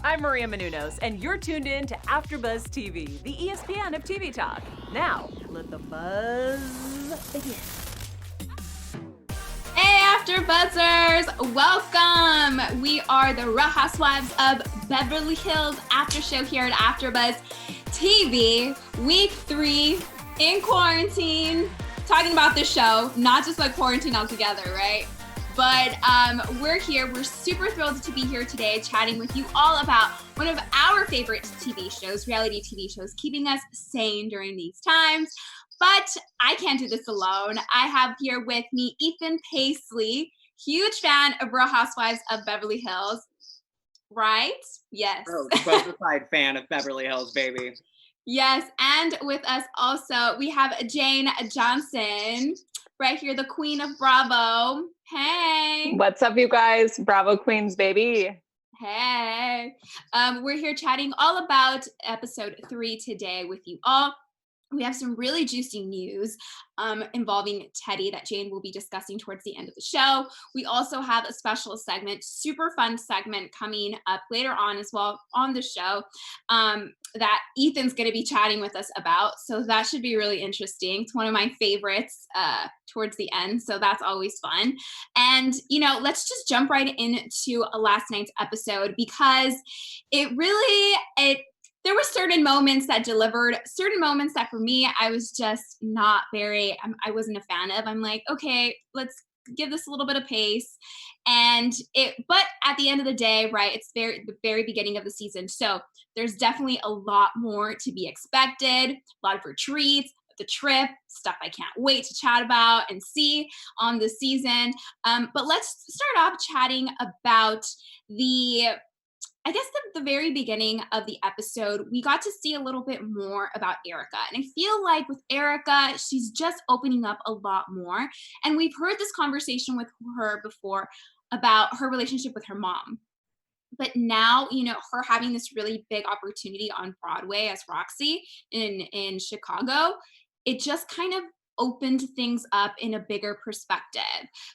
I'm Maria Menounos, and you're tuned in to AfterBuzz TV, the ESPN of TV talk. Now, let the buzz begin. Hey, AfterBuzzers! Welcome! We are the Real Housewives of Beverly Hills after show here at AfterBuzz TV. Week 3 in quarantine. Talking about the show, not just like quarantine altogether, right? But we're here. We're super thrilled to be here today chatting with you all about one of our favorite TV shows, reality TV shows, keeping us sane during these times. But I can't do this alone. I have here with me Ethan Paisley, huge fan of Real Housewives of Beverly Hills, right? Yes. Oh, bonafide fan of Beverly Hills, baby. Yes, and with us also, we have Jayne Johnsen, right here, the queen of Bravo. Hey. What's up, you guys? Bravo Queens, baby. Hey. We're here chatting all about episode 3 today with you all. We have some really juicy news involving Teddi that Jayne will be discussing towards the end of the show. We also have a special segment, super fun segment coming up later on as well on the show that Ethan's going to be chatting with us about. So that should be really interesting. It's one of my favorites towards the end. So that's always fun. And, you know, let's just jump right into last night's episode because there were certain moments that delivered, certain moments that for me, I was just not I wasn't a fan of. I'm like, okay, let's give this a little bit of pace. But at the end of the day, right, it's the very beginning of the season. So there's definitely a lot more to be expected, a lot of retreats, the trip, stuff I can't wait to chat about and see on the season. But let's start off chatting about the very beginning of the episode, we got to see a little bit more about Erika. And I feel like with Erika, she's just opening up a lot more. And we've heard this conversation with her before about her relationship with her mom. But now, you know, her having this really big opportunity on Broadway as Roxy in Chicago, it just kind of opened things up in a bigger perspective.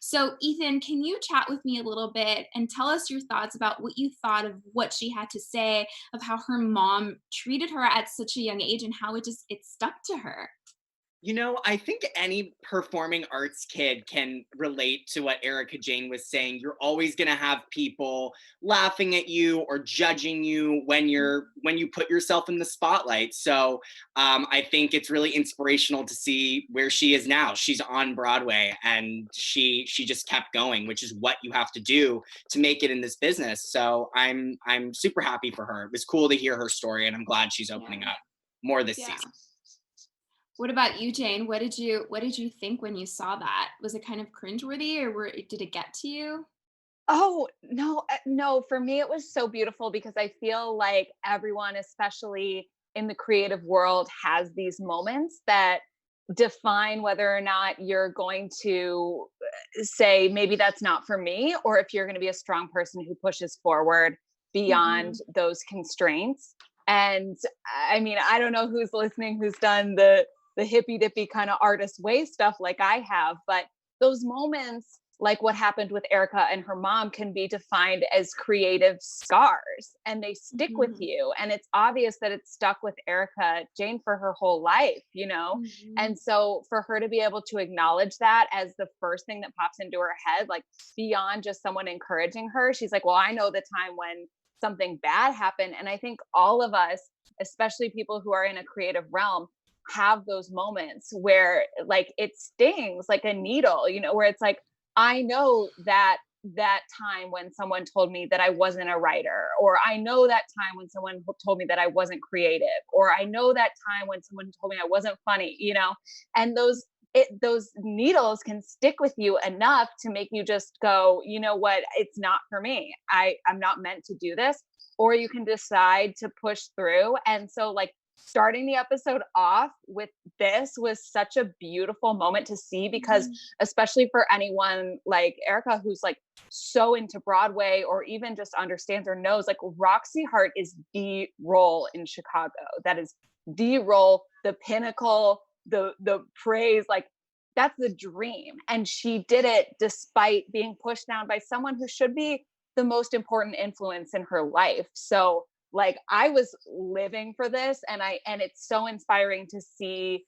So Ethan, can you chat with me a little bit and tell us your thoughts about what you thought of what she had to say, of how her mom treated her at such a young age and how it stuck to her? You know, I think any performing arts kid can relate to what Erika Jayne was saying. You're always going to have people laughing at you or judging you when you put yourself in the spotlight. So I think it's really inspirational to see where she is now. She's on Broadway and she just kept going, which is what you have to do to make it in this business. So I'm super happy for her. It was cool to hear her story, and I'm glad she's opening up more this season. What about you, Jayne? What did you think when you saw that? Was it kind of cringeworthy, or did it get to you? Oh, no, for me, it was so beautiful because I feel like everyone, especially in the creative world, has these moments that define whether or not you're going to say, maybe that's not for me, or if you're going to be a strong person who pushes forward beyond those constraints. And I mean, I don't know who's listening, who's done the hippy dippy kind of artist way stuff like I have, but those moments, like what happened with Erika and her mom, can be defined as creative scars, and they stick with you. And it's obvious that it's stuck with Erika Jayne for her whole life, you know? And so for her to be able to acknowledge that as the first thing that pops into her head, like beyond just someone encouraging her, she's like, well, I know the time when something bad happened. And I think all of us, especially people who are in a creative realm, have those moments where like it stings like a needle, you know, where it's like, I know that time when someone told me that I wasn't a writer, or I know that time when someone told me that I wasn't creative, or I know that time when someone told me I wasn't funny, you know, and those needles can stick with you enough to make you just go, you know what, it's not for me. I'm not meant to do this. Or you can decide to push through. And so like starting the episode off with this was such a beautiful moment to see, because especially for anyone like Erika, who's like so into Broadway or even just understands or knows, like Roxy Hart is the role in Chicago. That is the role, the pinnacle, the praise, like that's the dream. And she did it despite being pushed down by someone who should be the most important influence in her life. So like I was living for this, and it's so inspiring to see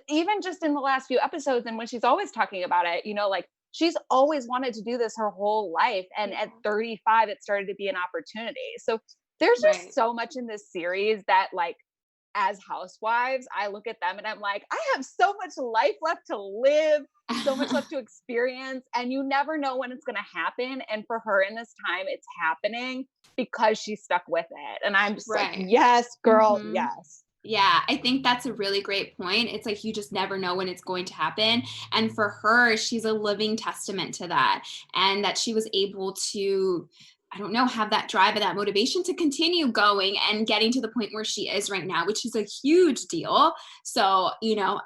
even just in the last few episodes, and when she's always talking about it, like she's always wanted to do this her whole life. And at 35, it started to be an opportunity. So there's just so much in this series that like, as housewives, I look at them and I'm like, I have so much life left to live, so much left to experience, and you never know when it's going to happen. And for her in this time, it's happening because she stuck with it. And I'm just like, yes, girl, yes. Yeah, I think that's a really great point. It's like you just never know when it's going to happen. And for her, she's a living testament to that. And that she was able to, I don't know, have that drive and that motivation to continue going and getting to the point where she is right now, which is a huge deal. So,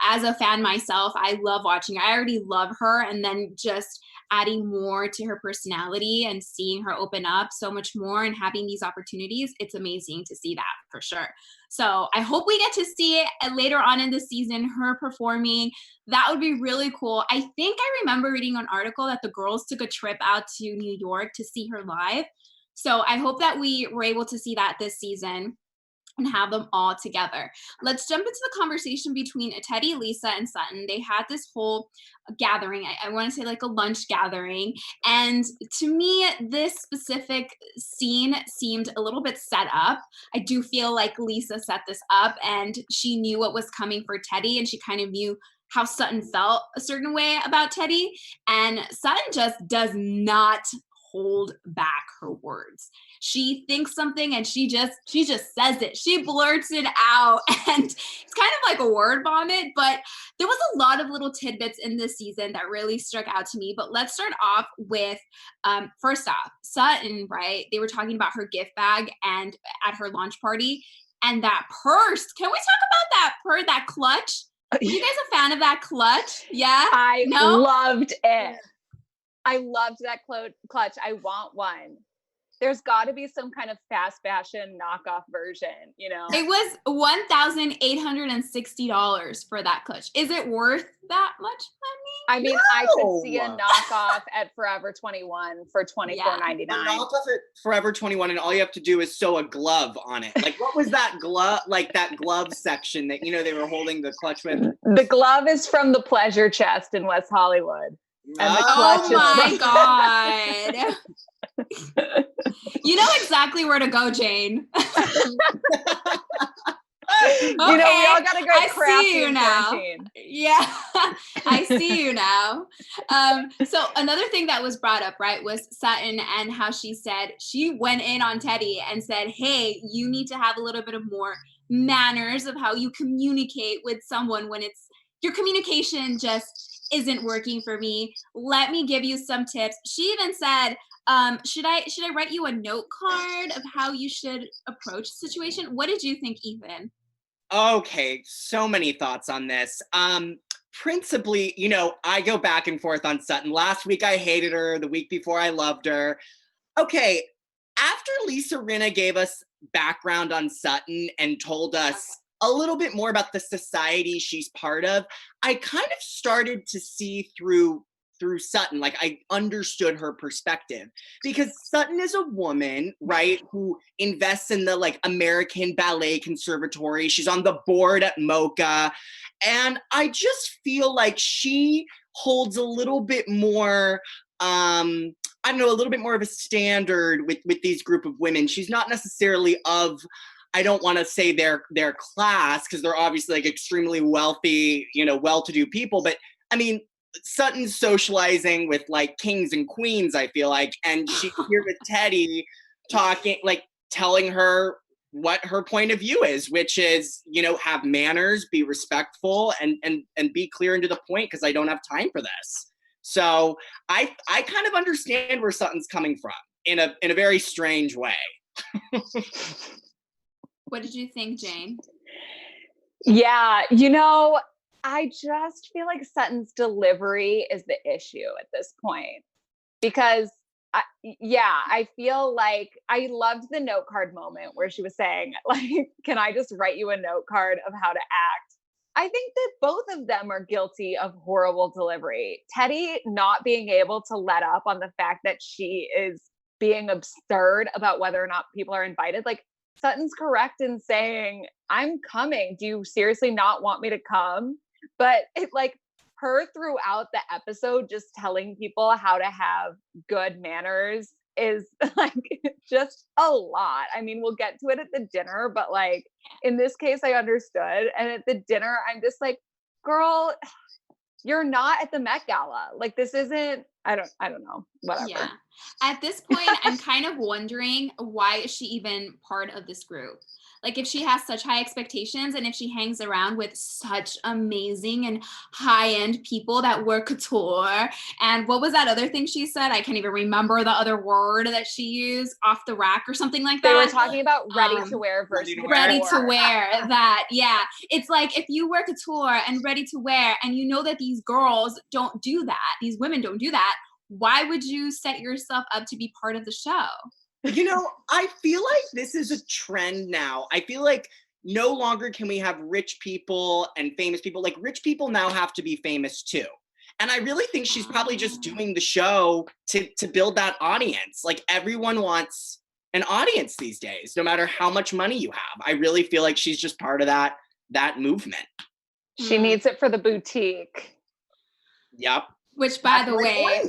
as a fan myself, I love watching her. I already love her. And then just adding more to her personality and seeing her open up so much more and having these opportunities, it's amazing to see that for sure. So I hope we get to see it later on in the season, her performing. That would be really cool. I think I remember reading an article that the girls took a trip out to New York to see her live. So I hope that we were able to see that this season and have them all together. Let's jump into the conversation between Teddi, Lisa, and Sutton. They had this whole gathering. I want to say like a lunch gathering. And to me, this specific scene seemed a little bit set up. I do feel like Lisa set this up and she knew what was coming for Teddi, and she kind of knew how Sutton felt a certain way about Teddi. And Sutton just does not hold back her words. She thinks something and she just says it. She blurts it out, and it's kind of like a word vomit, but there was a lot of little tidbits in this season that really struck out to me. But let's start off with first off, Sutton, right? They were talking about her gift bag and at her launch party, and that purse. Can we talk about that purse, that clutch? Are you guys a fan of that clutch? Yeah? I loved it. I loved that clutch. I want one. There's got to be some kind of fast fashion knockoff version, It was $1,860 for that clutch. Is it worth that much money? I mean, I could see a knockoff at Forever 21 for $24.99. A knockoff at Forever 21, and all you have to do is sew a glove on it. Like, what was that glove? Like that glove section that they were holding the clutch with. The glove is from the Pleasure Chest in West Hollywood. And the clutch my God. You know exactly where to go, Jane. We all got to go crafty. See you now. Yeah, I see you now. So another thing that was brought up, right, was Sutton and how she said she went in on Teddi and said, hey, you need to have a little bit of more manners of how you communicate with someone when it's your communication just isn't working for me. Let me give you some tips. She even said, should I write you a note card of how you should approach the situation? What did you think, Ethan? Okay, so many thoughts on this. Principally, I go back and forth on Sutton. Last week I hated her. The week before I loved her. Okay, after Lisa Rinna gave us background on Sutton and told us a little bit more about the society she's part of, I kind of started to see through Sutton. Like, I understood her perspective, because Sutton is a woman, right, who invests in the American Ballet Conservatory. She's on the board at MoCA. And I just feel like she holds a little bit more, a little bit more of a standard with these group of women. She's not necessarily of, I don't want to say their class, because they're obviously extremely wealthy, well-to-do people. But I mean, Sutton's socializing with kings and queens, I feel like. And she's here with Teddi talking, telling her what her point of view is, which is, have manners, be respectful, and be clear and to the point, because I don't have time for this. So I kind of understand where Sutton's coming from in a very strange way. What did you think, Jane? Yeah, I just feel like Sutton's delivery is the issue at this point, because I feel like I loved the note card moment where she was saying, can I just write you a note card of how to act? I think that both of them are guilty of horrible delivery. Teddi not being able to let up on the fact that she is being absurd about whether or not people are invited. Like, Sutton's correct in saying, I'm coming. Do you seriously not want me to come? But it, like, her throughout the episode just telling people how to have good manners is like just a lot. I mean, we'll get to it at the dinner, but like in this case, I understood. And at the dinner, I'm just like, girl, you're not at the Met Gala. Like, this isn't, I don't know, whatever. Yeah. At this point, I'm kind of wondering, why is she even part of this group? Like, if she has such high expectations and if she hangs around with such amazing and high-end people that wear couture, and what was that other thing she said? I can't even remember the other word that she used, off the rack or something like that. They were talking about ready to wear versus ready to wear. That, yeah. It's like, if you wear couture and ready to wear, and you know that these girls don't do that, these women don't do that, why would you set yourself up to be part of the show? You know, I feel like this is a trend now. I feel like no longer can we have rich people and famous people. Like, rich people now have to be famous too. And I really think she's probably just doing the show to build that audience. Like, everyone wants an audience these days, no matter how much money you have. I really feel like she's just part of that movement. She needs it for the boutique. Yep. Which, by the way,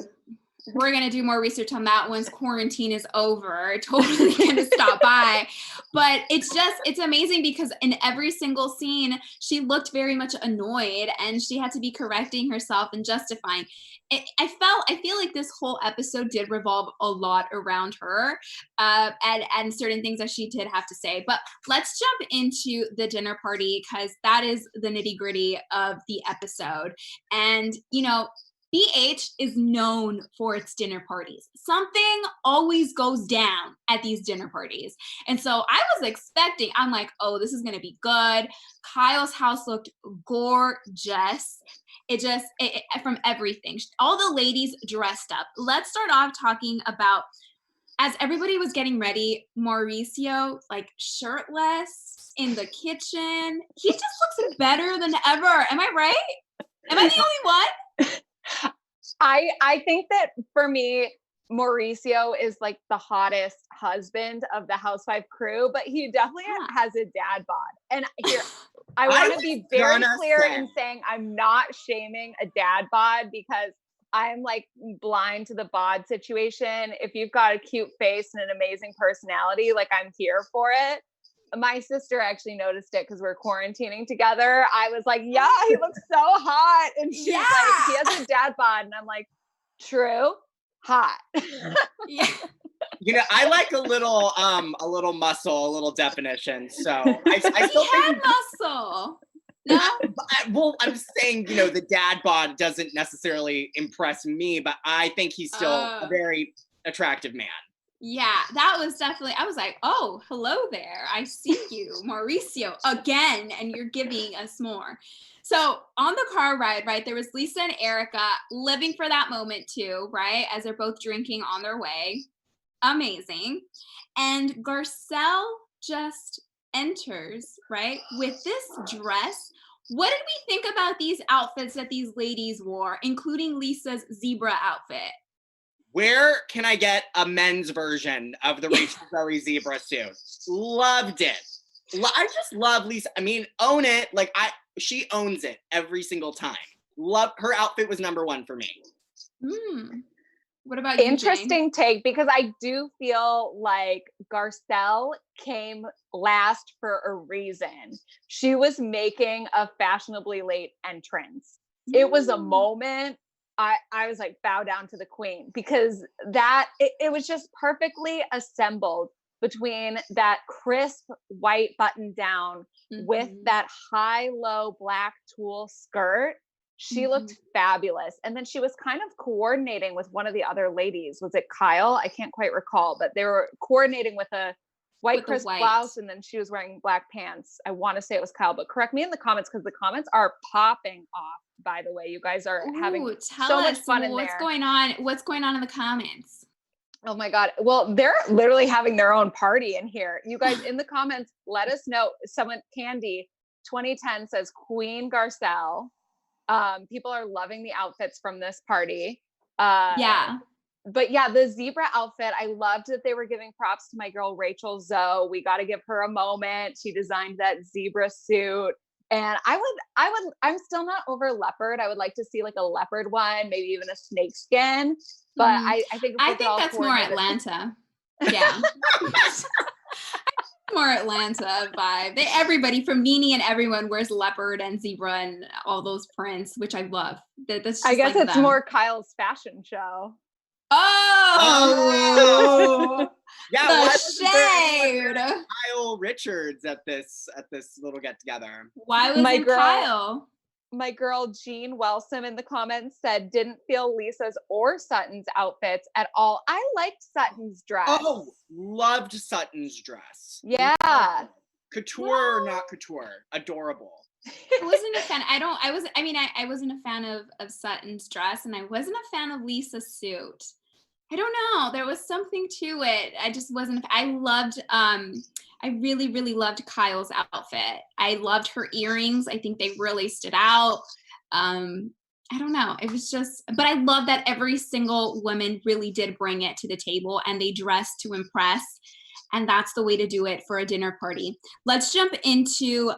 we're going to do more research on that once quarantine is over. Totally going to stop by. But it's amazing because in every single scene, she looked very much annoyed and she had to be correcting herself and justifying. I feel like this whole episode did revolve a lot around her and certain things that she did have to say. But let's jump into the dinner party, because that is the nitty gritty of the episode. And, you know, BH is known for its dinner parties. Something always goes down at these dinner parties. And so I was expecting, I'm like, oh, this is going to be good. Kyle's house looked gorgeous. It from everything. All the ladies dressed up. Let's start off talking about, as everybody was getting ready, Mauricio, like, shirtless in the kitchen. He just looks better than ever. Am I right? Am I the only one? I think that for me, Mauricio is like the hottest husband of the housewife crew, but he definitely has a dad bod. And here, I want to be very clear in saying I'm not shaming a dad bod, because I'm like blind to the bod situation. If you've got a cute face and an amazing personality, like, I'm here for it. My sister actually noticed it because we're quarantining together. I was like, yeah, he looks so hot. And she's like, he has a dad bod. And I'm like, true, hot. Yeah. You know, I like a little muscle, a little definition. So I still think muscle. No? Well, I'm saying, you know, the dad bod doesn't necessarily impress me, but I think he's still a very attractive man. Yeah, that was definitely, I was like, oh, hello there. I see you, Mauricio, again, and you're giving us more. So on the car ride, right, there was Lisa and Erika living for that moment too, right, as they're both drinking on their way. Amazing. And Garcelle just enters, right, with this dress. What did we think about these outfits that these ladies wore, including Lisa's zebra outfit? Where can I get a men's version of the Rachel Zoe zebra suit? Loved it. I just love Lisa. I mean, own it. Like, she owns it every single time. Love her outfit was number one for me. What about you, Interesting Jane? take, because I do feel like Garcelle came last for a reason. She was making a fashionably late entrance. It was a moment. I was like, bow down to the queen, because it was just perfectly assembled between that crisp white button down with that high-low black tulle skirt. She looked fabulous. And then she was kind of coordinating with one of the other ladies. Was it Kyle? I can't quite recall, but they were coordinating with a white crisp blouse, and then she was wearing black pants. I want to say it was Kyle, but correct me in the comments, because the comments are popping off, by the way. You guys are having so much fun in there. What's going on in the comments? Oh my God. Well, they're literally having their own party in here. You guys in the comments, let us know. Someone, Candy 2010 says Queen Garcelle. People are loving the outfits from this party. Yeah. But yeah, the zebra outfit, I loved that they were giving props to my girl Rachel Zoe. We got to give her a moment. She designed that zebra suit. And I'm still not over leopard. I would like to see like a leopard one, maybe even a snake skin. But I think if we could all that's more coordinate it- Atlanta. Yeah. More Atlanta vibe. Everybody from Nene and everyone wears leopard and zebra and all those prints, which I love. That's just I guess like it's them. more Kyle's fashion show. Oh, Yeah, the why wasn't there anyone shade. wearing Kyle Richards at this little get together? Why was it Kyle? My girl Jean Wellsom in the comments said didn't feel Lisa's or Sutton's outfits at all. I liked Sutton's dress. Oh, loved Sutton's dress. Yeah. Couture or not couture, adorable. I wasn't a fan. I wasn't a fan of Sutton's dress, and I wasn't a fan of Lisa's suit. I don't know. There was something to it. I just wasn't. I really, really loved Kyle's outfit. I loved her earrings. I think they really stood out. I don't know. It was just, but I love that every single woman really did bring it to the table and they dressed to impress. And that's the way to do it for a dinner party. Let's jump into,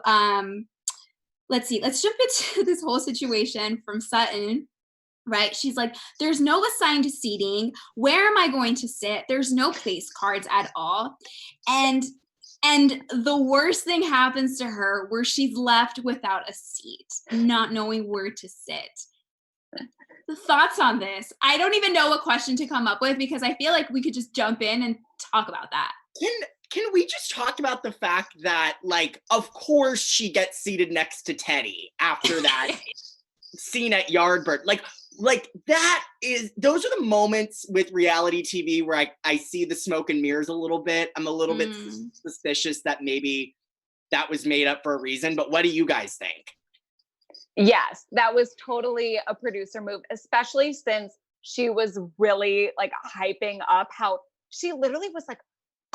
this whole situation from Sutton. Right? She's like, there's no assigned seating. Where am I going to sit? There's no place cards at all. And the worst thing happens to her where she's left without a seat, not knowing where to sit. The thoughts on this? I don't even know what question to come up with because I feel like we could just jump in and talk about that. Can we just talk about the fact that, like, of course she gets seated next to Teddi after that scene at Yardbird. Like those are the moments with reality TV where I see the smoke and mirrors a little bit. I'm a little bit suspicious that maybe that was made up for a reason, but what do you guys think? Yes, that was totally a producer move, especially since she was really like hyping up how she literally was like,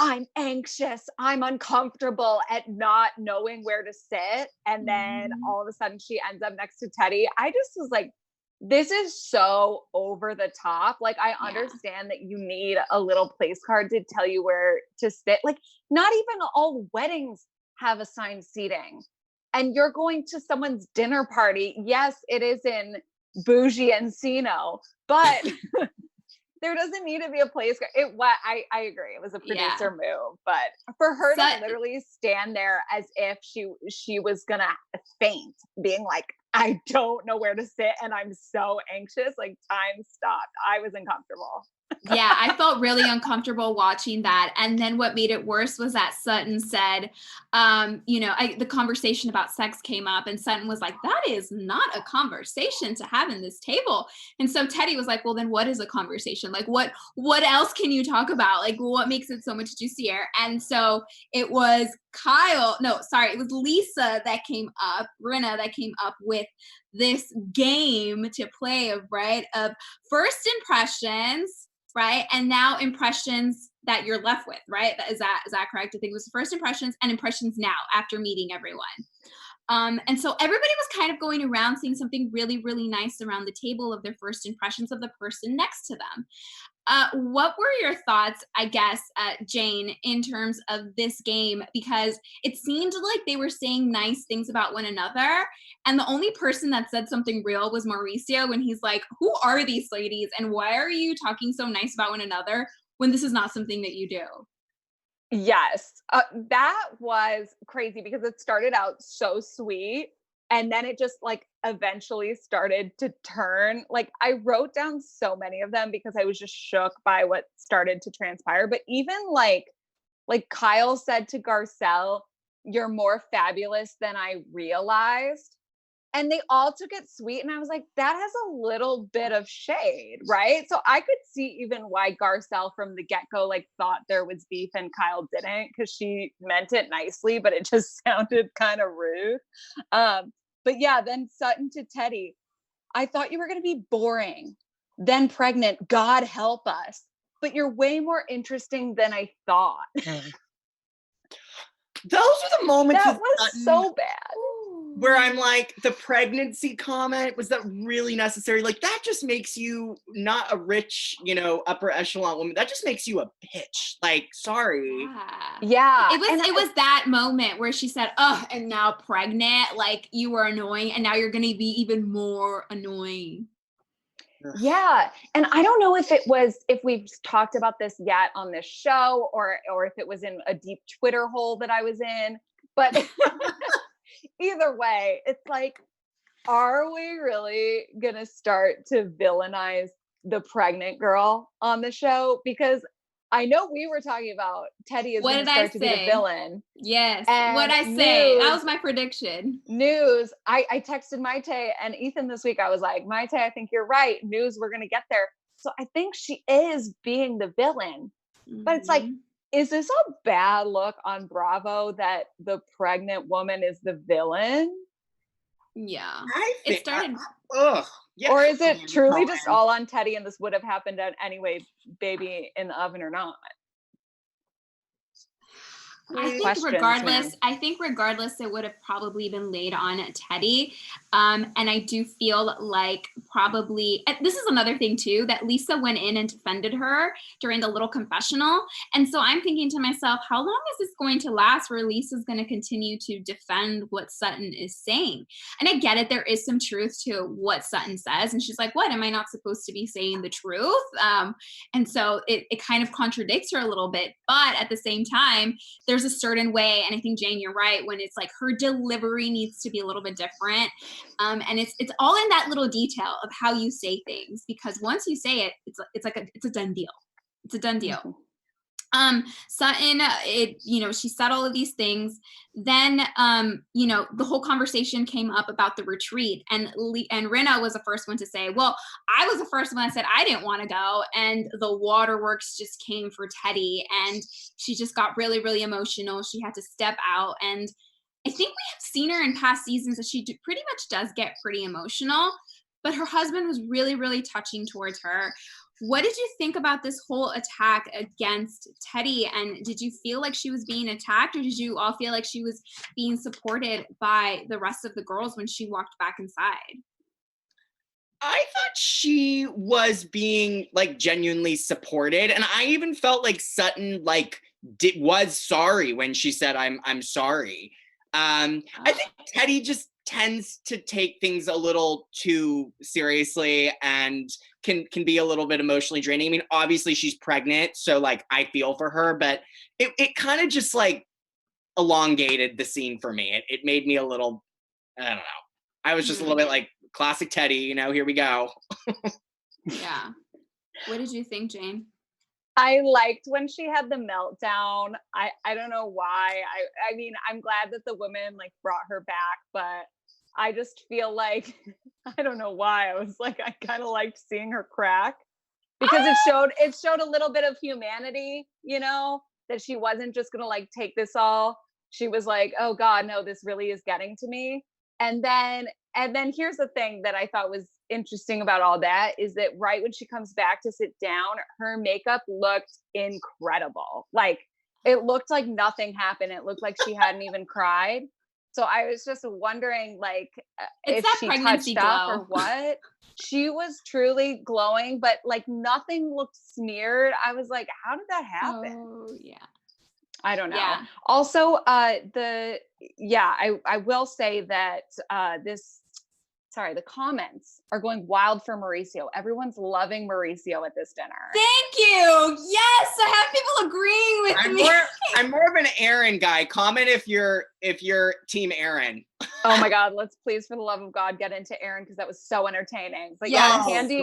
I'm anxious, I'm uncomfortable at not knowing where to sit. And then all of a sudden she ends up next to Teddi. I just was like, this is so over the top. Like, I understand that you need a little place card to tell you where to sit. Like, not even all weddings have assigned seating. And you're going to someone's dinner party. Yes, it is in bougie Encino, but there doesn't need to be a place. I agree. It was a producer move, but for her to literally stand there as if she was gonna faint, being like, I don't know where to sit and I'm so anxious, like, time stopped. I was uncomfortable. Yeah, I felt really uncomfortable watching that. And then what made it worse was that Sutton said, the conversation about sex came up and Sutton was like, that is not a conversation to have in this table. And so Teddi was like, well, then what is a conversation? Like, what else can you talk about? Like, what makes it so much juicier? And so it was it was Lisa that came up, Rinna that came up with this game to play of first impressions, right? And now impressions that you're left with, right? Is that correct? I think it was first impressions and impressions now after meeting everyone. And so everybody was kind of going around saying something really, really nice around the table of their first impressions of the person next to them. What were your thoughts, I guess, Jane, in terms of this game? Because it seemed like they were saying nice things about one another. And the only person that said something real was Mauricio when he's like, who are these ladies? And why are you talking so nice about one another when this is not something that you do? Yes, that was crazy because it started out so sweet. And then it just like eventually started to turn. Like, I wrote down so many of them because I was just shook by what started to transpire. But even like Kyle said to Garcelle, you're more fabulous than I realized. And they all took it sweet. And I was like, that has a little bit of shade, right? So I could see even why Garcelle from the get-go like thought there was beef and Kyle didn't, because she meant it nicely, but it just sounded kind of rude. But yeah, then Sutton to Teddi, I thought you were going to be boring, then pregnant, God help us. But you're way more interesting than I thought. Those are the moments that was Sutton, so bad. where I'm like, the pregnancy comment, was that really necessary? Like, that just makes you not a rich, upper echelon woman. That just makes you a bitch. Like, sorry. Yeah. It was that moment where she said, "Oh, and now pregnant, like you were annoying and now you're going to be even more annoying." Yeah. And I don't know if we've talked about this yet on this show or if it was in a deep Twitter hole that I was in, but either way, it's like, are we really going to start to villainize the pregnant girl on the show? Because I know we were talking about Teddi is going to start to be the villain. Yes. And what'd I say? That was my prediction. News. I texted Mayte and Ethan this week. I was like, Mayte, I think you're right. News, we're going to get there. So I think she is being the villain. But it's like, is this a bad look on Bravo that the pregnant woman is the villain? Yeah. It started. Yeah. Or is it truly just all on Teddi and this would have happened anyway, baby in the oven or not? I think regardless, it would have probably been laid on Teddi. And I do feel like probably, this is another thing too, that Lisa went in and defended her during the little confessional. And so I'm thinking to myself, how long is this going to last where Lisa's going to continue to defend what Sutton is saying? And I get it. There is some truth to what Sutton says. And she's like, what, am I not supposed to be saying the truth? And so it kind of contradicts her a little bit, but at the same time, there's a certain way, and I think Jane, you're right, when it's like her delivery needs to be a little bit different, and it's all in that little detail of how you say things, because once you say it, it's a done deal. It's a done deal. Sutton, she said all of these things. Then, the whole conversation came up about the retreat, and Rinna was the first one to say, well, I was the first one that said I didn't want to go. And the waterworks just came for Teddi, and she just got really, really emotional. She had to step out. And I think we have seen her in past seasons that she pretty much does get pretty emotional, but her husband was really, really touching towards her. What did you think about this whole attack against Teddi? And did you feel like she was being attacked, or did you all feel like she was being supported by the rest of the girls when she walked back inside? I thought she was being like genuinely supported. And I even felt like Sutton was sorry when she said, I'm sorry. I think Teddi just tends to take things a little too seriously and can be a little bit emotionally draining. I mean, obviously she's pregnant, so like I feel for her, but it kind of just like elongated the scene for me. It made me a little, I don't know. I was just a little bit like, classic Teddi, here we go. Yeah. What did you think, Jane? I liked when she had the meltdown. I don't know why. I mean, I'm glad that the women like brought her back, but I just feel like, I don't know why. I was like, I kind of liked seeing her crack because it showed a little bit of humanity, that she wasn't just going to like take this all. She was like, oh God, no, this really is getting to me. And then here's the thing that I thought was interesting about all that is that right when she comes back to sit down, her makeup looked incredible. Like it looked like nothing happened. It looked like she hadn't even cried. So I was just wondering, like, if she touched up or what. She was truly glowing, but like nothing looked smeared. I was like, how did that happen? Oh yeah. I don't know. Yeah. Also, I will say that the comments are going wild for Mauricio. Everyone's loving Mauricio at this dinner. Thank you. Yes, I have people agreeing with me. I'm more of an Aaron guy. Comment if you're team Aaron. Oh my God, let's please, for the love of God, get into Aaron because that was so entertaining. But Candy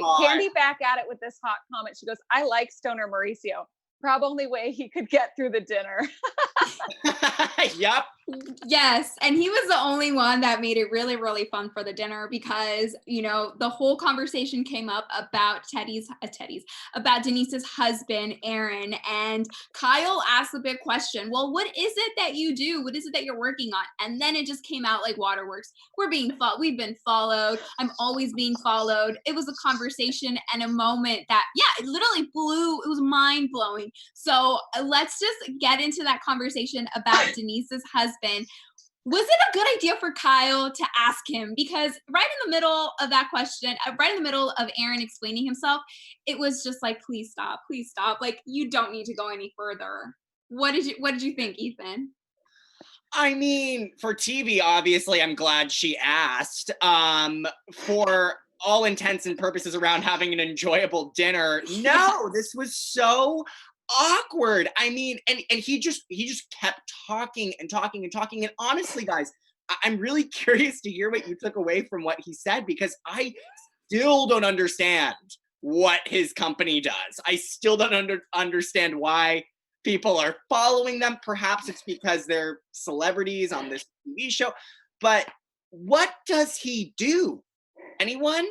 back at it with this hot comment. She goes, I like Stoner Mauricio. Probably way he could get through the dinner. Yep. Yes. And he was the only one that made it really, really fun for the dinner because, the whole conversation came up about about Denise's husband, Aaron, and Kyle asked the big question, well, what is it that you do? What is it that you're working on? And then it just came out like waterworks. We've been followed. I'm always being followed. It was a conversation and a moment that, it literally it was mind blowing. So let's just get into that conversation about Denise's husband. Was it a good idea for Kyle to ask him? Because right in the middle of that question, right in the middle of Aaron explaining himself, it was just like, please stop, please stop. Like, you don't need to go any further. What did you think, Ethan? I mean, for TV, obviously, I'm glad she asked. For all intents and purposes around having an enjoyable dinner, no, this was so awkward. I mean, and he just kept talking and talking and talking. And honestly, guys, I'm really curious to hear what you took away from what he said, because I still don't understand what his company does. I still don't understand why people are following them. Perhaps it's because they're celebrities on this TV show. But what does he do? Anyone?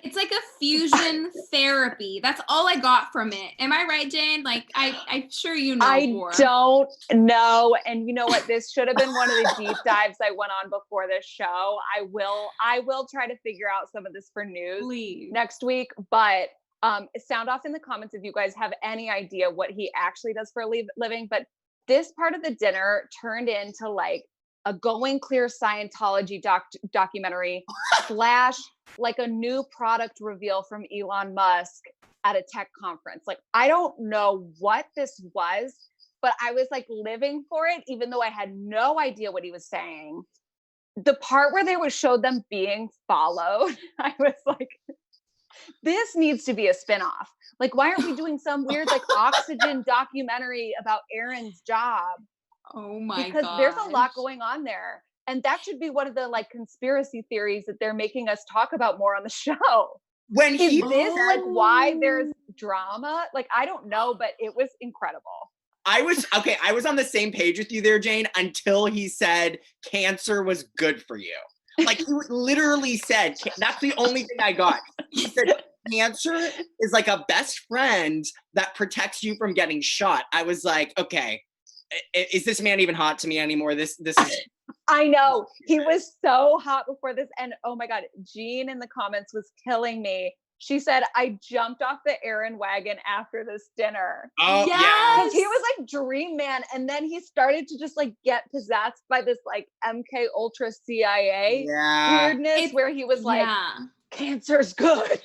It's like a fusion therapy. That's all I got from it. Am I right, Jane? Like, I'm sure you know. I don't know. And you know what? This should have been one of the deep dives I went on before this show. I will try to figure out some of this for news next week. But sound off in the comments if you guys have any idea what he actually does for a living. But this part of the dinner turned into like a Going Clear Scientology documentary / like a new product reveal from Elon Musk at a tech conference. Like, I don't know what this was, but I was like living for it, even though I had no idea what he was saying. The part where they showed them being followed, I was like, this needs to be a spinoff. Like, why aren't we doing some weird like Oxygen documentary about Aaron's job? Oh my god. Because there's a lot going on there. And that should be one of the like conspiracy theories that they're making us talk about more on the show. When he Is this like why there's drama? Like, I don't know, but it was incredible. I was on the same page with you there, Jane, until he said cancer was good for you. Like, he literally said, that's the only thing I got. He said, cancer is like a best friend that protects you from getting shot. I was like, okay, is this man even hot to me anymore? This is... I know. He was so hot before this. And oh my God, Jean in the comments was killing me. She said, I jumped off the Aaron wagon after this dinner. Oh, yeah. Because he was like dream man. And then he started to just like get possessed by this like MK Ultra CIA weirdness where he was like, cancer's good.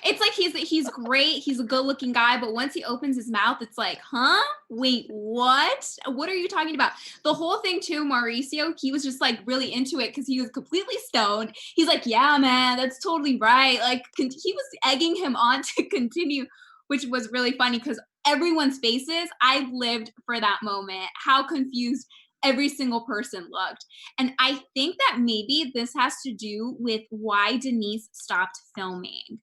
It's like he's great. He's a good looking guy. But once he opens his mouth, it's like, huh? Wait, what? What are you talking about? The whole thing too, Mauricio, he was just like really into it because he was completely stoned. He's like, yeah, man, that's totally right. Like, he was egging him on to continue, which was really funny because everyone's faces, I lived for that moment. How confused every single person looked. And I think that maybe this has to do with why Denise stopped filming.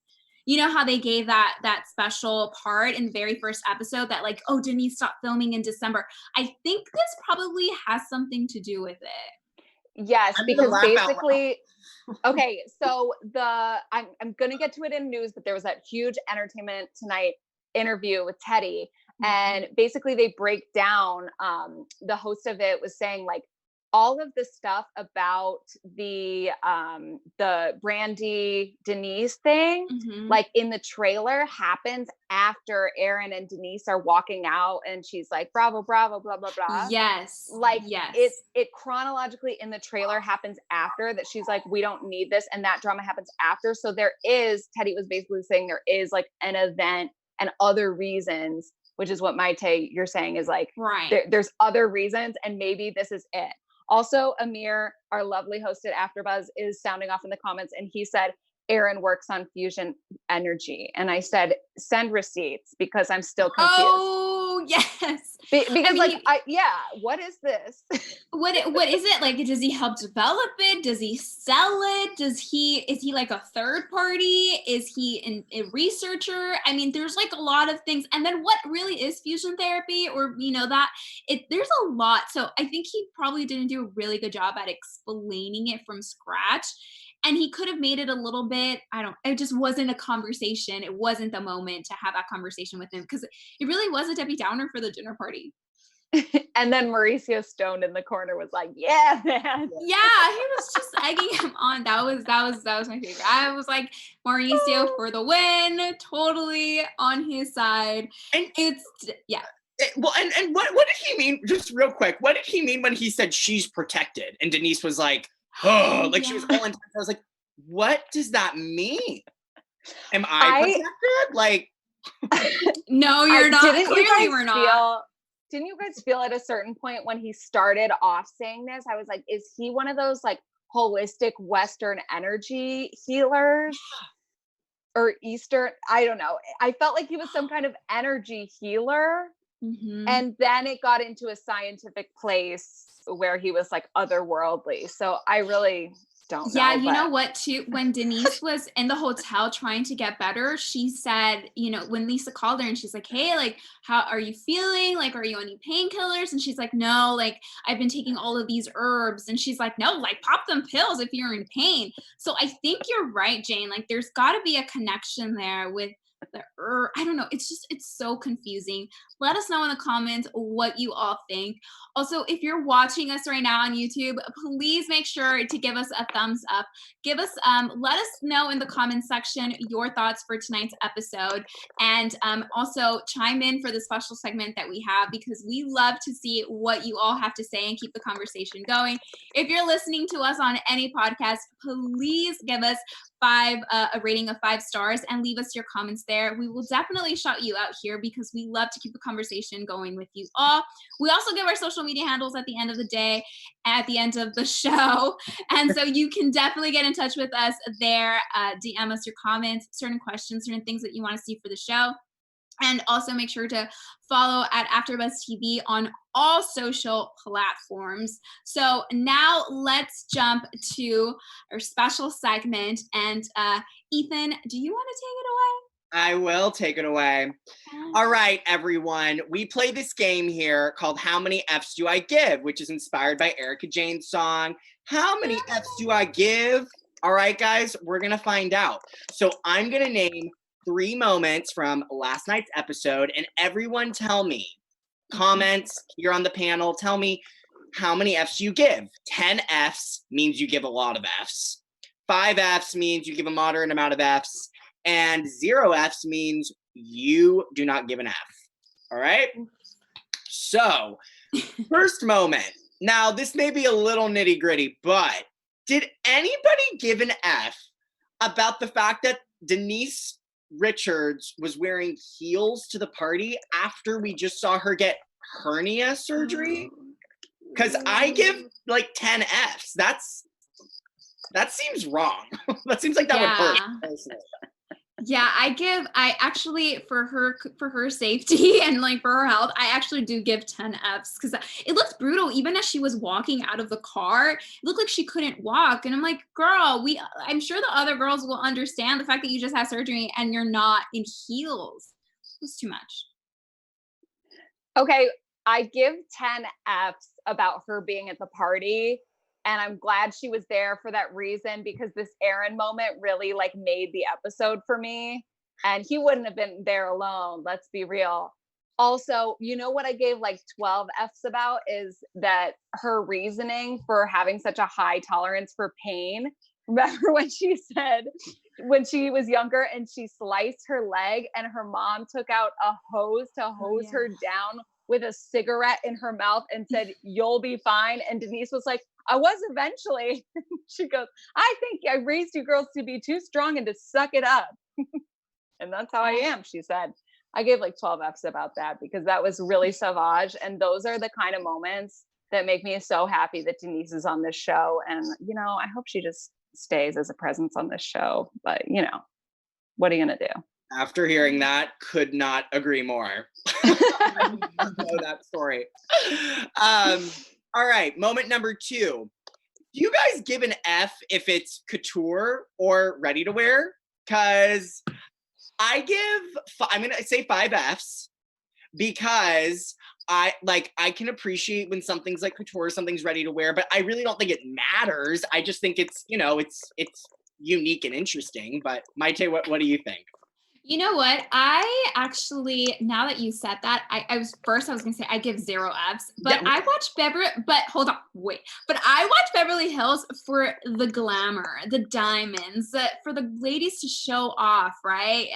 You know how they gave that special part in the very first episode that like, oh, Denise stopped filming in December. I think this probably has something to do with it. Yes, because basically, okay, so I'm going to get to it in news, but there was that huge Entertainment Tonight interview with Teddi. And basically they break down, the host of it was saying like all of the stuff about the Brandy Denise thing, like in the trailer happens after Aaron and Denise are walking out and she's like, bravo, bravo, blah, blah, blah. Yes. Like it chronologically in the trailer happens after that. She's like, we don't need this. And that drama happens after. So Teddi was basically saying there is like an event and other reasons, which is what Mayte, you're saying is like, there's other reasons and maybe this is it. Also, Amir, our lovely host at AfterBuzz, is sounding off in the comments and he said, Aaron works on fusion energy. And I said, send receipts because I'm still confused. Oh, yes. Because what is this? What is it? Like, does he help develop it? Does he sell it? Is he like a third party? Is he a researcher? I mean, there's like a lot of things. And then what really is fusion therapy or, there's a lot. So I think he probably didn't do a really good job at explaining it from scratch. And he could have made it a little bit, it just wasn't a conversation. It wasn't the moment to have that conversation with him because it really was a Debbie Downer for the dinner party. And then Mauricio stoned in the corner was like, yeah, man. Yeah, he was just egging him on. That was my favorite. I was like, Mauricio for the win, totally on his side. And Well, and what did he mean? Just real quick, what did he mean when he said she's protected? And Denise was like, oh, like she was all intense. I was like, what does that mean? Am I protected? Like, no, you're not. Clearly, we're not. Didn't you guys feel at a certain point when he started off saying this? I was like, is he one of those like holistic Western energy healers? Or Eastern? I don't know. I felt like he was some kind of energy healer. Mm-hmm. And then it got into a scientific place where he was like otherworldly. So I really don't know. Yeah, you know what, too? When Denise was in the hotel trying to get better, she said, you know, when Lisa called her and she's like, hey, like, how are you feeling? Like, are you on any painkillers? And she's like, no, like, I've been taking all of these herbs. And she's like, no, like, pop them pills if you're in pain. So I think you're right, Jane. Like, there's got to be a connection there with the herb. I don't know. It's so confusing. Let us know in the comments what you all think. Also, if you're watching us right now on YouTube, please make sure to give us a thumbs up. Let us know in the comments section your thoughts for tonight's episode, and also chime in for the special segment that we have, because we love to see what you all have to say and keep the conversation going. If you're listening to us on any podcast, please give us a rating of 5 stars and leave us your comments there. We will definitely shout you out here because we love to keep the conversation going with you all. We also give our social media handles at the end of the day, at the end of the show. And so you can definitely get in touch with us there. DM us your comments, certain questions, certain things that you want to see for the show. And also make sure to follow at AfterBuzz TV on all social platforms. So now let's jump to our special segment. And Ethan, do you want to take it away? I will take it away. All right, everyone. We play this game here called How Many F's Do I Give? Which is inspired by Erika Jayne's song, How Many F's Do I Give? All right, guys, we're going to find out. So I'm going to name 3 moments from last night's episode, and everyone tell me, comments here on the panel, tell me how many F's you give. 10 F's means you give a lot of F's. 5 F's means you give a moderate amount of F's. And 0 F's means you do not give an F. All right? So, first moment. Now, this may be a little nitty gritty, but did anybody give an F about the fact that Denise Richards was wearing heels to the party after we just saw her get hernia surgery? Because I give like 10 F's. That seems wrong. That seems like that would hurt personally. Yeah, I actually, for her safety and like for her health, I actually do give 10 F's, because it looked brutal. Even as she was walking out of the car, it looked like she couldn't walk. And I'm like, girl, I'm sure the other girls will understand the fact that you just had surgery and you're not in heels. It was too much. Okay, I give 10 F's about her being at the party. And I'm glad she was there for that reason, because this Aaron moment really like made the episode for me. And he wouldn't have been there alone. Let's be real. Also, you know what I gave like 12 F's about is that her reasoning for having such a high tolerance for pain. Remember when she said, when she was younger and she sliced her leg and her mom took out a hose to hose her down with a cigarette in her mouth and said, you'll be fine. And Denise was like, I was eventually. She goes, I think I raised you girls to be too strong and to suck it up. And that's how I am, she said. I gave like 12 F's about that, because that was really savage. And those are the kind of moments that make me so happy that Denise is on this show. And, you know, I hope she just stays as a presence on this show. But, you know, what are you going to do? After hearing that, could not agree more. I know that story. All right, moment number 2. Do you guys give an F if it's couture or ready to wear? Because I'm going to say 5 F's, because I can appreciate when something's like couture, something's ready to wear, but I really don't think it matters. I just think it's, you know, it's unique and interesting. But Mayte, what do you think? You know what? I actually, now that you said that, I was going to say I give 0 Fs, but Yeah. I watch hold on, wait. But I watch Beverly Hills for the glamour, the diamonds, for the ladies to show off, right?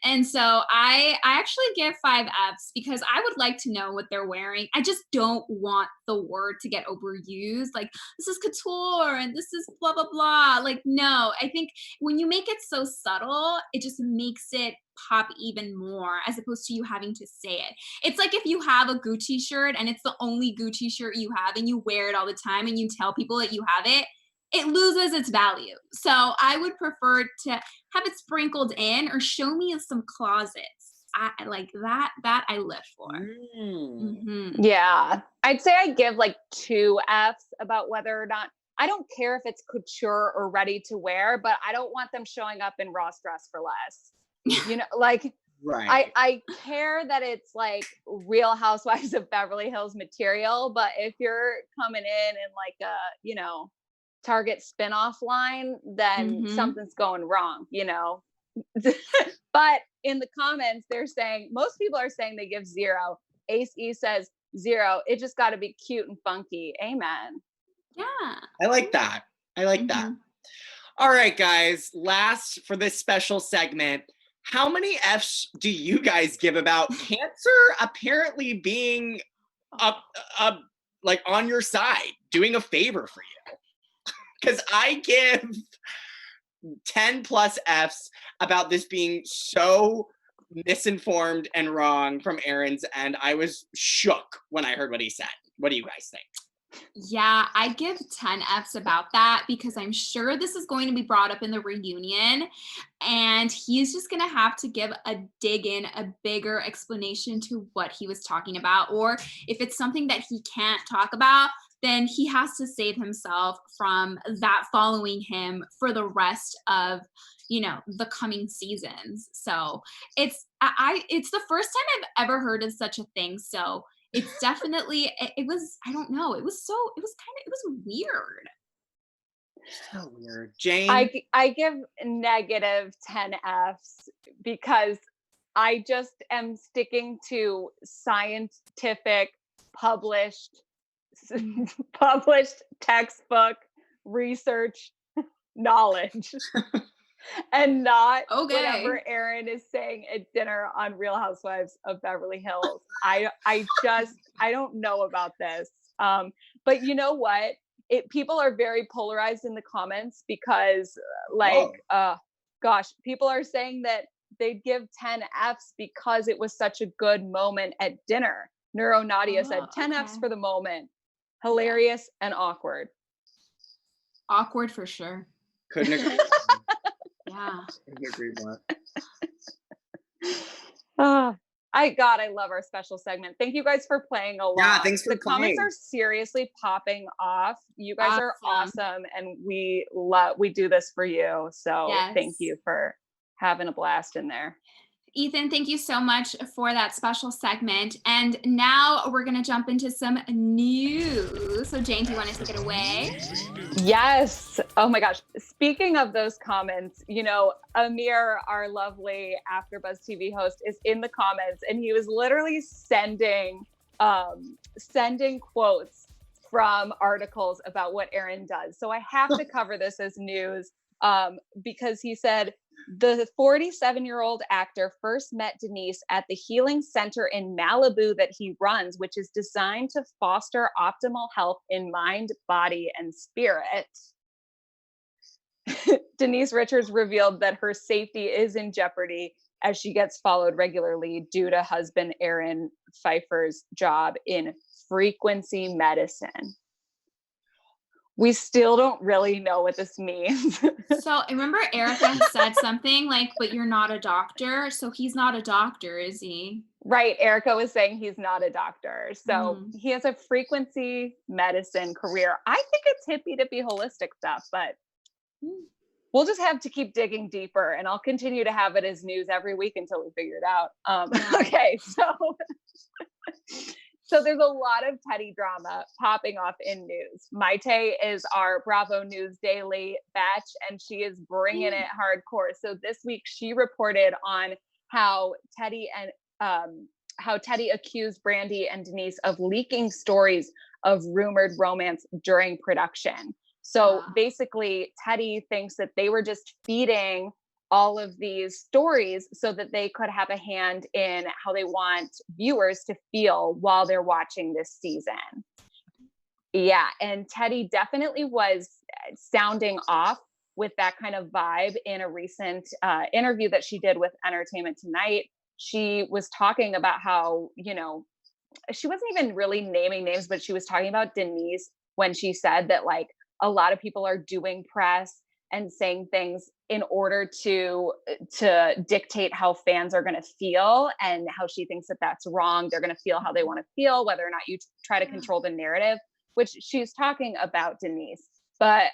And so I actually give 5 Fs because I would like to know what they're wearing. I just don't want the word to get overused. Like, this is couture and this is blah, blah, blah. Like, no, I think when you make it so subtle, it just makes it pop even more as opposed to you having to say it. It's like if you have a Gucci shirt and it's the only Gucci shirt you have and you wear it all the time and you tell people that you have it, it loses its value. So I would prefer to have it sprinkled in or show me some closets. I like that I live for. Yeah. I'd say I give like 2 Fs about whether or not, I don't care if it's couture or ready to wear, but I don't want them showing up in Ross Dress for Less. You know, like Right. I care that it's like Real Housewives of Beverly Hills material, but if you're coming in like a, you know, Target spinoff line, then something's going wrong, you know. But in the comments, they're saying, most people are saying they give 0. Ace E says 0. It just got to be cute and funky. Amen. Yeah. I like that. I like that. All right, guys, last for this special segment, how many Fs do you guys give about cancer apparently being like on your side, doing a favor for you? Because I give 10 plus Fs about this being so misinformed and wrong from Aaron's end. I was shook when I heard what he said. What do you guys think? Yeah, I give 10 Fs about that because I'm sure this is going to be brought up in the reunion and he's just going to have to give a bigger explanation to what he was talking about. Or if it's something that he can't talk about, then he has to save himself from that following him for the rest of, you know, the coming seasons. So it's the first time I've ever heard of such a thing. So it's definitely, it was, I don't know. It was weird. So weird. Jane? I give negative 10 Fs because I just am sticking to scientific published textbook research knowledge and not whatever Aaron is saying at dinner on Real Housewives of Beverly Hills. I don't know about this. But you know what? People are very polarized in the comments because people are saying that they'd give 10 Fs because it was such a good moment at dinner. Neuro Nadia said 10 Fs for the moment. Hilarious and awkward. Awkward for sure. Couldn't agree. Yeah. Couldn't agree more. I love our special segment. Thank you guys for playing along. Yeah, thanks for the comments are seriously popping off. You guys are awesome, and we do this for you. So thank you for having a blast in there. Ethan, thank you so much for that special segment. And now we're going to jump into some news. So Jane, do you want to take it away? Yes. Oh my gosh. Speaking of those comments, you know, Amir, our lovely AfterBuzz TV host, is in the comments and he was literally sending quotes from articles about what Aaron does. So I have to cover this as news because he said, the 47-year-old actor first met Denise at the healing center in Malibu that he runs, which is designed to foster optimal health in mind, body, and spirit. Denise Richards revealed that her safety is in jeopardy as she gets followed regularly due to husband Aaron Pfeiffer's job in frequency medicine. We still don't really know what this means. So I remember Erika said something like, but you're not a doctor. So he's not a doctor, is he? Right. Erika was saying he's not a doctor. So he has a frequency medicine career. I think it's hippie dippy holistic stuff, but we'll just have to keep digging deeper and I'll continue to have it as news every week until we figure it out. Okay. So So there's a lot of Teddi drama popping off in news. Mayte is our Bravo News Daily batch, and she is bringing it hardcore. So this week she reported on how Teddi accused Brandi and Denise of leaking stories of rumored romance during production. So basically, Teddi thinks that they were just feeding all of these stories so that they could have a hand in how they want viewers to feel while they're watching this season. Yeah, and Teddi definitely was sounding off with that kind of vibe in a recent interview that she did with Entertainment Tonight. She was talking about how, you know, she wasn't even really naming names, but she was talking about Denise when she said that like a lot of people are doing press and saying things in order to dictate how fans are going to feel, and how she thinks that that's wrong. They're going to feel how they want to feel, whether or not you try to control the narrative, which she's talking about Denise. But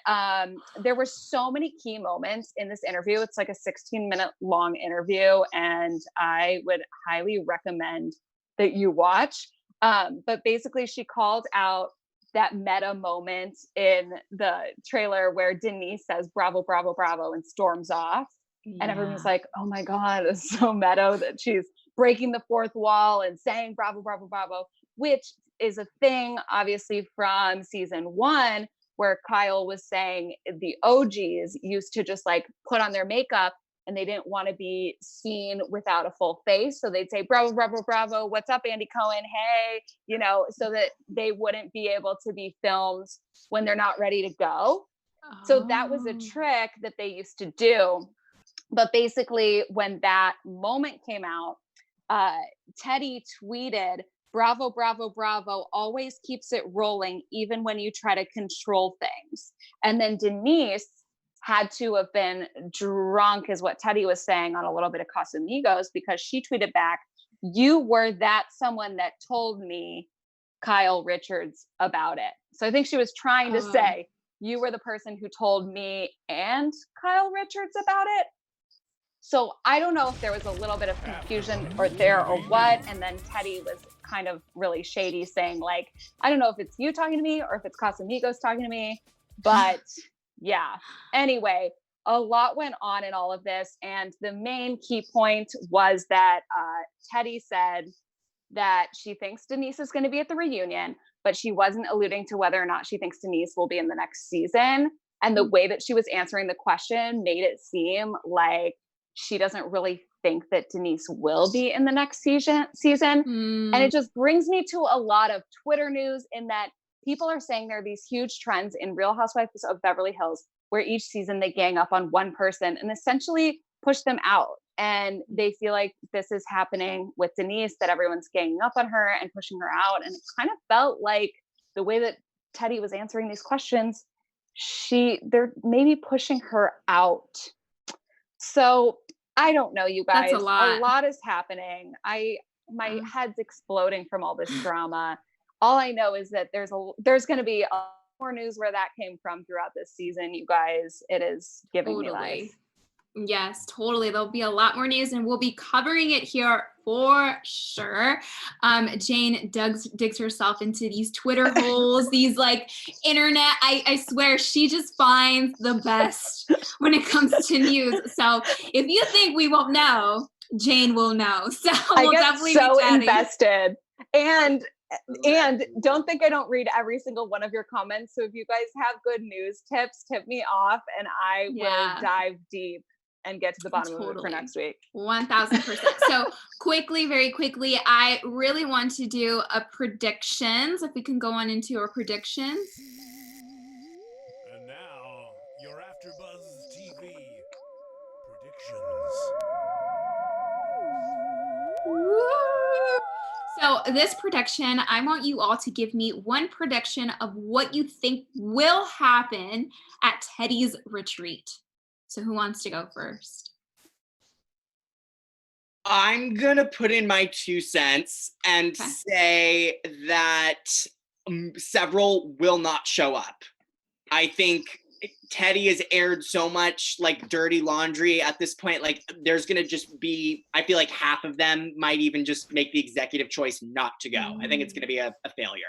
there were so many key moments in this interview. It's like a 16-minute long interview, and I would highly recommend that you watch. But basically, she called out that meta moment in the trailer where Denise says, "Bravo, bravo, bravo," and storms off. And everyone's like, oh my God, it's so meta that she's breaking the fourth wall and saying bravo, bravo, bravo, which is a thing, obviously, from season 1, where Kyle was saying the OGs used to just like put on their makeup and they didn't want to be seen without a full face. So they'd say, bravo, bravo, bravo, what's up, Andy Cohen? Hey, you know, so that they wouldn't be able to be filmed when they're not ready to go. So that was a trick that they used to do. But basically, when that moment came out, Teddi tweeted, "Bravo, bravo, bravo, always keeps it rolling, even when you try to control things." And then Denise had to have been drunk, is what Teddi was saying on a little bit of Casamigos, because she tweeted back, "You were that someone that told me, Kyle Richards, about it." So I think she was trying to say, you were the person who told me and Kyle Richards about it. So I don't know if there was a little bit of confusion or what. And then Teddi was kind of really shady, saying like, I don't know if it's you talking to me or if it's Casamigos talking to me, but yeah. Anyway, a lot went on in all of this. And the main key point was that Teddi said that she thinks Denise is going to be at the reunion, but she wasn't alluding to whether or not she thinks Denise will be in the next season. And the way that she was answering the question made it seem like she doesn't really think that Denise will be in the next season. And it just brings me to a lot of Twitter news, in that people are saying there are these huge trends in Real Housewives of Beverly Hills where each season they gang up on one person and essentially push them out. And they feel like this is happening with Denise, that everyone's ganging up on her and pushing her out. And it kind of felt like the way that Teddi was answering these questions, they're maybe pushing her out. So I don't know, you guys. That's a lot is happening. My head's exploding from all this drama. All I know is that there's going to be more news where that came from throughout this season, you guys. It is giving me life. Yes, totally. There'll be a lot more news, and we'll be covering it here for sure. Jane digs herself into these Twitter holes, these like internet. I swear she just finds the best when it comes to news. So if you think we won't know, Jane will know. So we'll definitely be chatting. Invested. And don't think I don't read every single one of your comments. So if you guys have good news tips, tip me off and I will dive deep and get to the bottom of it for next week. 1000%. So very quickly, I really want to do a predictions. If we can go on into our predictions. And now, your AfterBuzz TV predictions. So this prediction, I want you all to give me one prediction of what you think will happen at Teddi's retreat. So who wants to go first? I'm going to put in my 2 cents and say that several will not show up. I think Teddi has aired so much like dirty laundry at this point. Like there's going to just be, I feel like half of them might even just make the executive choice not to go. I think it's going to be a failure.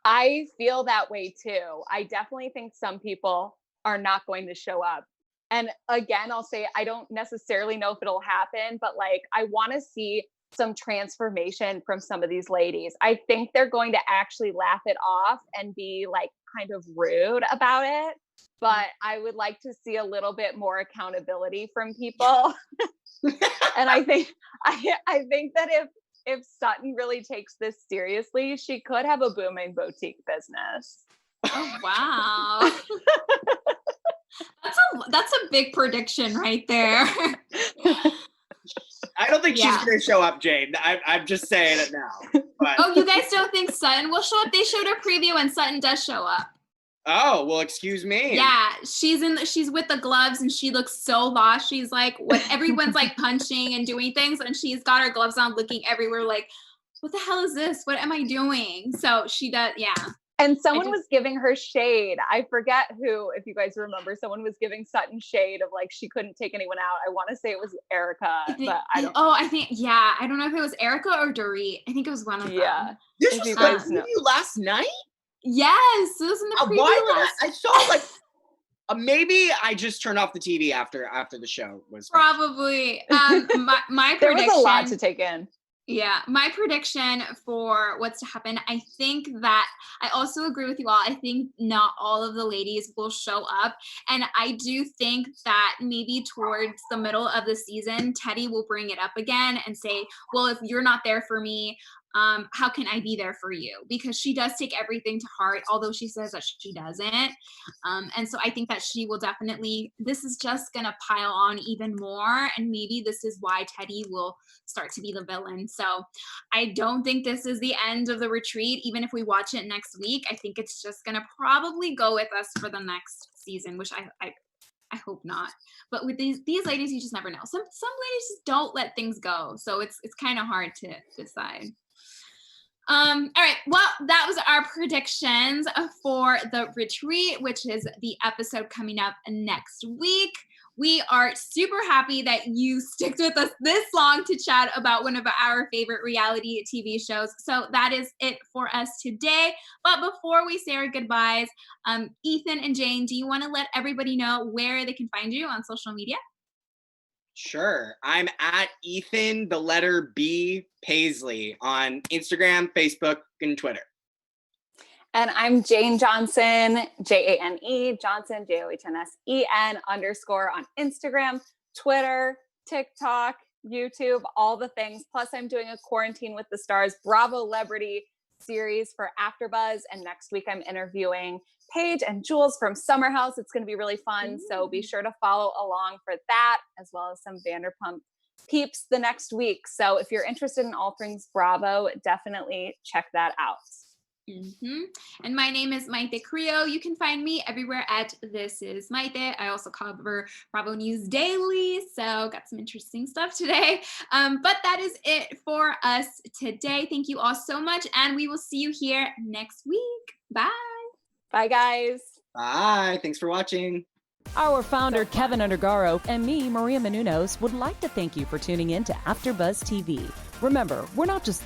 I feel that way too. I definitely think some people are not going to show up. And again, I'll say I don't necessarily know if it'll happen, but like I want to see some transformation from some of these ladies. I think they're going to actually laugh it off and be like kind of rude about it. But I would like to see a little bit more accountability from people. And I think that if Sutton really takes this seriously, she could have a booming boutique business. Oh, wow. That's a big prediction right there. I don't think she's going to show up, Jane. I'm just saying it now. But. Oh, you guys don't think Sutton will show up? They showed a preview and Sutton does show up. Oh, well, excuse me. Yeah, she's with the gloves and she looks so lost. She's like, when everyone's like punching and doing things and she's got her gloves on looking everywhere like, what the hell is this? What am I doing? So she does, yeah. And someone was giving her shade. I forget who, if you guys remember, someone was giving Sutton shade of like, she couldn't take anyone out. I want to say it was Erika, but I don't. Oh, I think, yeah. I don't know if it was Erika or Dorit. I think it was one of them. Yeah. This was the preview last night? Yes. It was in the preview I saw like, maybe I just turned off the TV after the show was finished. Probably. My there prediction. was a lot to take in. Yeah, my prediction for what's to happen, I think that I also agree with you all. I think not all of the ladies will show up. And I do think that maybe towards the middle of the season, Teddi will bring it up again and say, well, if you're not there for me, how can I be there for you? Because she does take everything to heart, although she says that she doesn't. And so I think that she will definitely, this is just going to pile on even more. And maybe this is why Teddi will start to be the villain. So I don't think this is the end of the retreat. Even if we watch it next week, I think it's just going to probably go with us for the next season, which I hope not. But with these ladies, you just never know. Some ladies just don't let things go. So it's kind of hard to decide. All right. Well, that was our predictions for the retreat, which is the episode coming up next week. We are super happy that you sticked with us this long to chat about one of our favorite reality TV shows. So that is it for us today. But before we say our goodbyes, Ethan and Jane, do you want to let everybody know where they can find you on social media? Sure. I'm at Ethan, the letter B, Paisley on Instagram, Facebook, and Twitter. And I'm Jane Johnsen, Jane, Johnsen, JOHNSEN _ on Instagram, Twitter, TikTok, YouTube, all the things. Plus, I'm doing a Quarantine with the Stars Bravo Celebrity series for AfterBuzz. And next week, I'm interviewing Paige and Jules from Summer House. It's going to be really fun. So be sure to follow along for that, as well as some Vanderpump peeps the next week. So if you're interested in all things Bravo, definitely check that out. And my name is Mayte Carrillo. You can find me everywhere at This Is Mayte. I also cover Bravo News Daily, so got some interesting stuff today. But that is it for us today. Thank you all so much, and we will see you here next week. Bye. Bye, guys. Bye. Thanks for watching. Our founder, Keven Undergaro, and me, Maria Menounos, would like to thank you for tuning in to AfterBuzz TV. Remember, we're not just